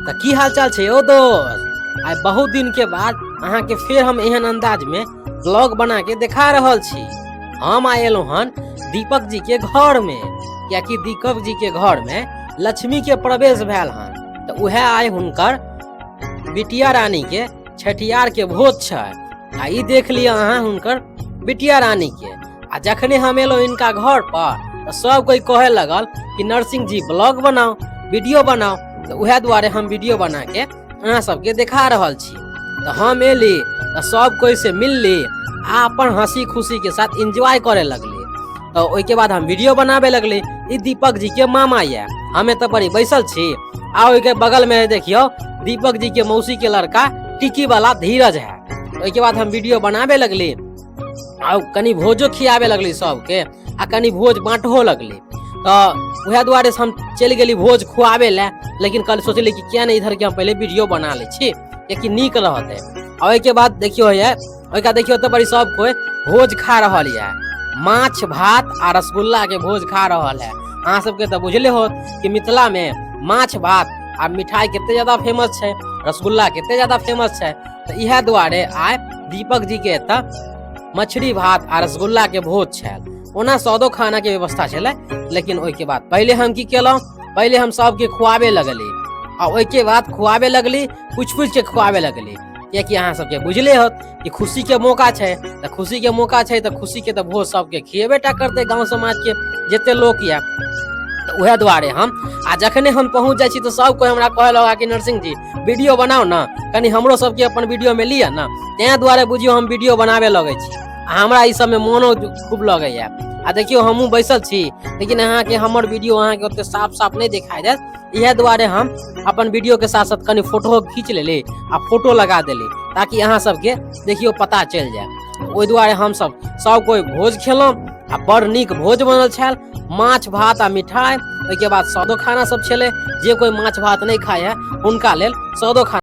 तो की हाल चाल छे ओ दोस्त। आई बहुत दिन के बाद अहाँ के फिर हम एहन अंदाज में ब्लॉग बना के दिखा रहल छी। हम आएलो हन दीपक जी के घर में, क्या कि दीपक जी के घर में लक्ष्मी के प्रवेश भेल हन, तो वह आए हुनकर बिटिया रानी के छठियार के भोज छै। आ ई देख लिया अहाँ हुनकर बिटिया रानी के। आ जखने हम एलो इनका घर पर तो सब कोई कहे लगल कि नरसिंह जी ब्लॉग बनाओ, वीडियो बनाओ। तो वह द्वारे हम वीडियो बना के अहाँ सबके दिखा रहल छी। तो हम एली तो सब कोई से मिलली आ अपन हंसी खुशी के साथ एंजॉय करे लगली। तो ओके बाद हम वीडियो बनावे लगली। ई दीपक जी के मामा या, हमें तो बड़ी बैसल छी। आ ओके बगल में देखियो दीपक जी के मौसी के लड़का टिकी वाला धीरज है। ओके बाद हम वीडियो बनावे लगली आ कनी भोजो खियावे लगली सबके, आ कनी भोज बांटहो लगली। तो वह द्वारे हम चल गेली भोज खुआवे ला, लेकिन कल सोचली कि क्या नहीं इधर के हम पहले वीडियो बना ले छी, कि नीक रहते। और के बाद देखियो है ओका देखियो तो बड़ी सब कोई भोज खा रहल है, माछ भात आ रसगुल्ला के भोज खा रहल है। अहाँ सबके तो बुझले होत कि मिथिला में माछ भात आ मिठाई कितने ज्यादा फेमस है, रसगुल्ला कितने ज्यादा फेमस है। तो यह द्वारे आए दीपक जी के मछली भात आ रसगुल्ला के भोज छल। ओना सौदो खाना के व्यवस्था छले, लेकिन ओके बाद पहले हम की केलौं, पहले हम सबके खुआवे लगली। और ओके बाद खुआवे लगली, पूछ के खुआवे लगली, कि अहाँ सबके बुझले होत कि खुशी के मौका है। तो खुशी के मौका है तो खुशी के तो भोज सबके खिएबेटा करते गाँव समाज के जिते लोग या। तो वह द्वारे हम आ जखने हम पहुंच जाए छी तो सब कोई हमरा कहे लगा कि नरसिंह जी वीडियो बनाओ ना, कनी हमरो सबके अपन वीडियो में लिया ना। ते द्वारे बुझियो हम वीडियो बनावे लगे छी। हमरा ई सब में मोनो खूब लगे या। आ देखियो हमहू बैसल छी, लेकिन अहाँ के हमर वीडियो अहाँ के ओते साफ साफ नहीं दिखाई देत। यह द्वारे हम अपन वीडियो के साथ साथ कनी फोटो खींच लेली आ फोटो लगा देली, ताकि अहाँ सबके देखियो पता चल जाए। ओहि द्वारे हम सब कोई भोज खेलौं आ बड़ नीक भोज बनल छल, माछ भात आ मिठाई। ओके बाद सौदो खाना सब छले। जे कोई माछ भात नहीं खाए है उनका लेल सौदो खाना